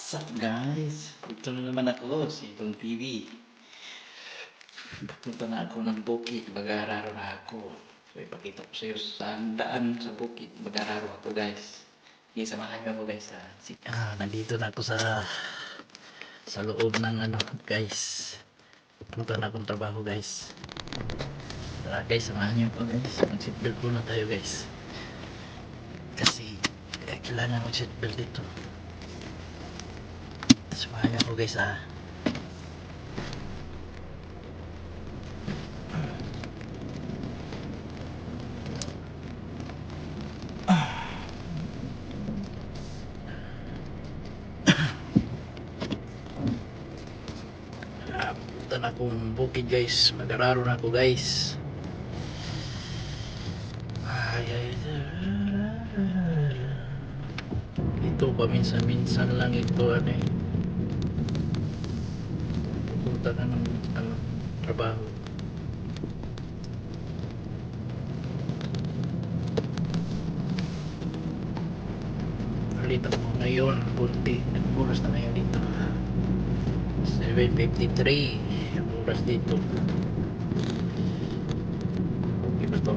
What's up guys? Ito na naman ako, si Itong TV. Pupunta na ako ng bukid, mag-aararo na ako. So ipakita ko sa iyo saan daan sa bukid, mag-aararo ako guys. Sige, samahan niyo ako guys ha. Nandito na ako sa loob ng guys. Pupunta na akong trabaho guys. Tara guys, samahan niyo ako guys. Mag-seatbelt muna tayo guys. Kasi kailangan mag-seatbelt dito. Samahan niyo ako guys ha. Punta na akong bukid guys. Mag-araro na ako guys. Ito paminsan-minsan lang ito pupunta ka ng trabaho. Palitan mo ngayon bunti. Nag-oras na ngayon dito 7:53 ang oras dito. Okay ba to?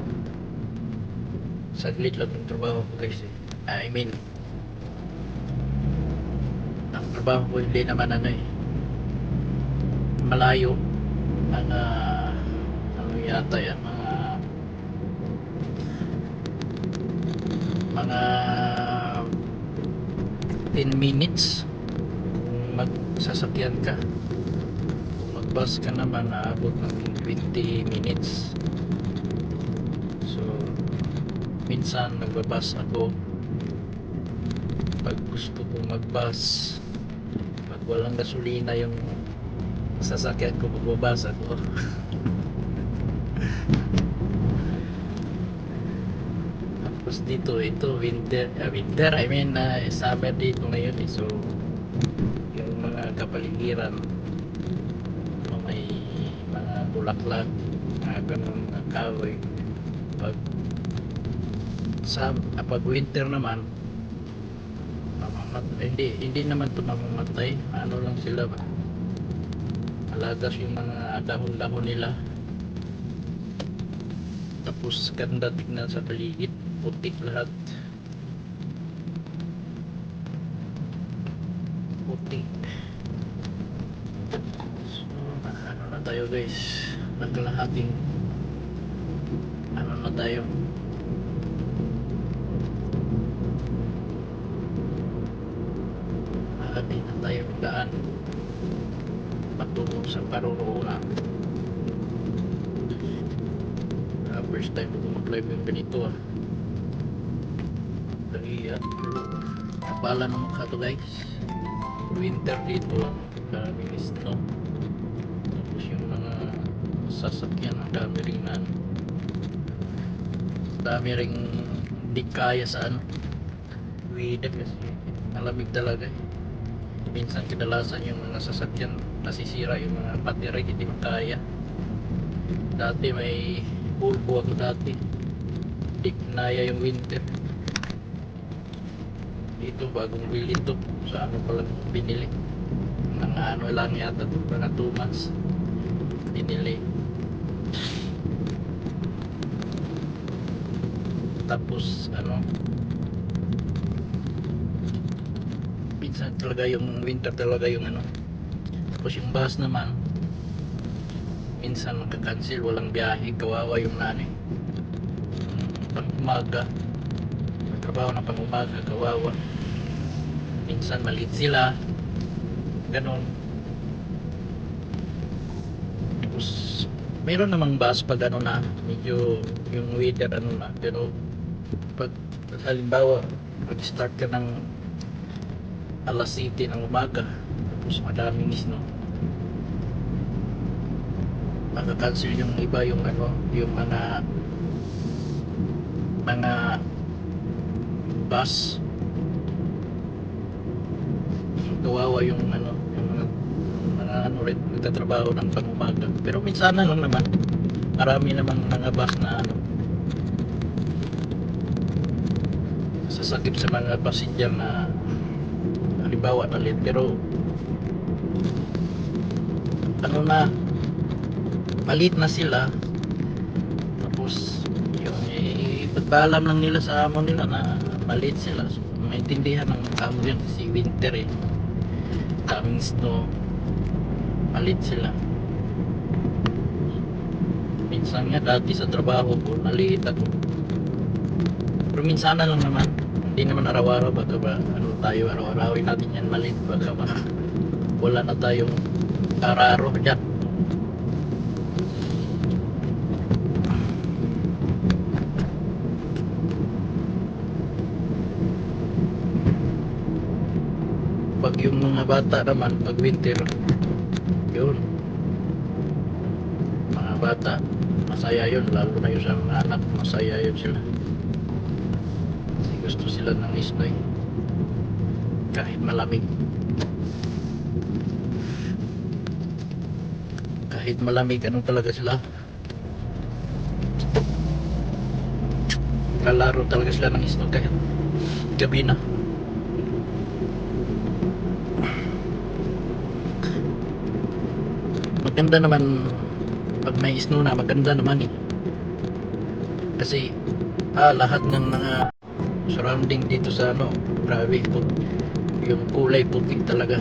Saglit lang yung trabaho ko guys I mean ang trabaho ko hindi naman malayo. Ano yata yan, mga 10 minutes kung magsasakyan ka. Kung magbus ka naman naabot ng 20 minutes. So minsan nagbabas ako pag gusto kong magbus. Pag walang gasolina yung sasakyan ko, magbabas ako. Tapos dito, ito winter I mean summer dito ngayon so yung mga kapaligiran may mga bulaklak ganun kahoy. Pag winter naman hindi naman ito mamamatay, lang sila ba, alagas yung mga dahon-dahon nila. Tapos ganda tignan sa paligid, putik lahat, putik. So na tayo guys, nagkalahating na tayo. Hati na tayo daan patungo sa Paruroonan. First time ko mag-live yung ganito lagi napala ng mukha to guys. Winter dito maraming snow. Tapos yung mga sasakyan ang dami ring di kaya sa weather kasi malamig talaga minsan kadalasan yung mga sasakyan nasisira, yung mga battery hindi makaya. Dati may Volvo ako dati, hindi kinaya yung winter. Ito bagong bili ito, sa palang binili, mga lang yata, mga 2 months binili. Tapos minsan talaga yung winter talaga yung tapos yung bus naman minsan magka-cancel, walang biyahe, kawawa yung pag umaga trabaho na pag umaga, kawawa. Minsan malit sila ganon. Tapos meron namang bus pag medyo yung weather pero pag halimbawa pag start ka ng alas 7 ng umaga tapos madaming snow, magka-cancel yung iba, yung yung mga bus. Kawawa yung rin nagtatrabaho ng pang-umaga. Pero minsan lang naman marami namang mga bus na sasakip sa mga passenger na halimbawa nalit, pero ano na, malit na sila. Tapos yung ipagpaalam lang nila sa amo nila na malit sila, so maintindihan ng amo yun kasi winter eh, daming snow, malit sila. Minsan nga dati sa trabaho ko naliit ako, pero minsan na lang naman, hindi naman araw-araw. Baka ba ano tayo, araw-arawin natin yan malit, baka ba wala na tayong araro dyan. Pag yung mga bata naman, pag winter, yun, mga bata, masaya yun, lalo na yung sa mga anak, masaya yun sila. Kasi gusto sila ng snow eh, kahit malamig. Kahit malamig, ano talaga sila, kalaro talaga sila ng snow kahit gabi na. Maganda naman pag may snow na, maganda naman eh, kasi lahat ng mga surrounding dito sa ano, grabe, yung kulay putik talaga.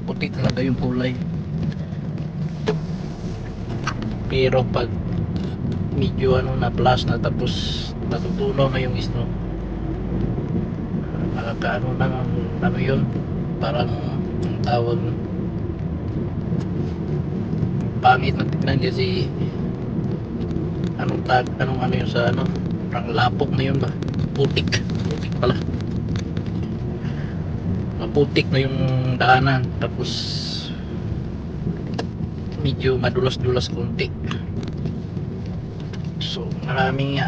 Putik talaga yung kulay. Pero pag medyo ano na, plus na, tapos natutunaw na yung snow, nakakaano na, ano yun, parang ang tawag, pangit na tignan kasi anong ano yun sa ano, parang lapok na yun ba, putik pala, maputik na yung daanan, tapos medyo madulas-dulas konti. So maraming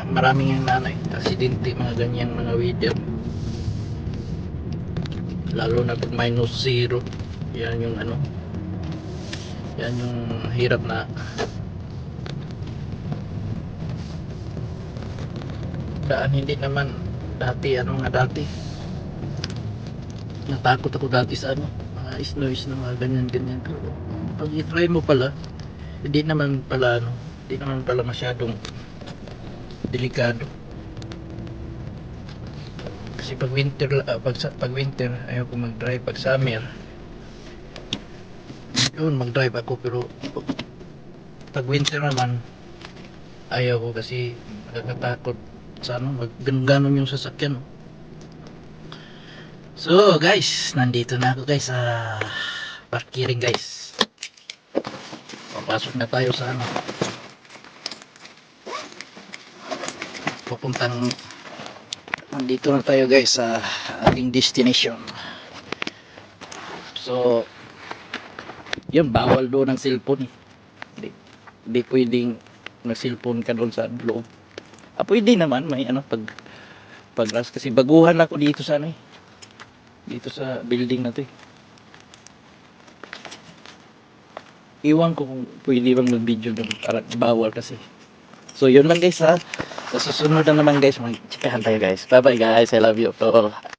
yung aksidente, mga ganyan, mga weather, lalo na pag -0, yan yung ano, yan yung hirap na. Daan hindi naman dati, ano nga dati, natakot ako dati sa ano, mga snow, mga ganyan. Pero pag i-try mo pala, hindi naman pala ano, hindi naman pala masyadong delikado. Kasi pag winter, pag winter ayaw ko mag-drive. Pag summer, yun, mag-drive ako. Pero pag winter naman, ayaw ko kasi nakakatakot sa ano, ganon yung sasakyan. So guys, nandito na ako guys sa parkiring guys. Papasok na tayo sa ano, papuntang, nandito na tayo guys sa ating destination. So yun, bawal doon ang cellphone eh. Hindi pwedeng mag-cellphone ka doon sa loob. Pwede naman may ano, pag rush, kasi baguhan ako dito sa ano eh, dito sa building na to eh. Iwan ko kung pwede bang mag-video doon, para bawal kasi. So yun lang guys ha. Sa susunod na naman guys, mag-chikahan tayo guys. Bye bye guys, I love you all.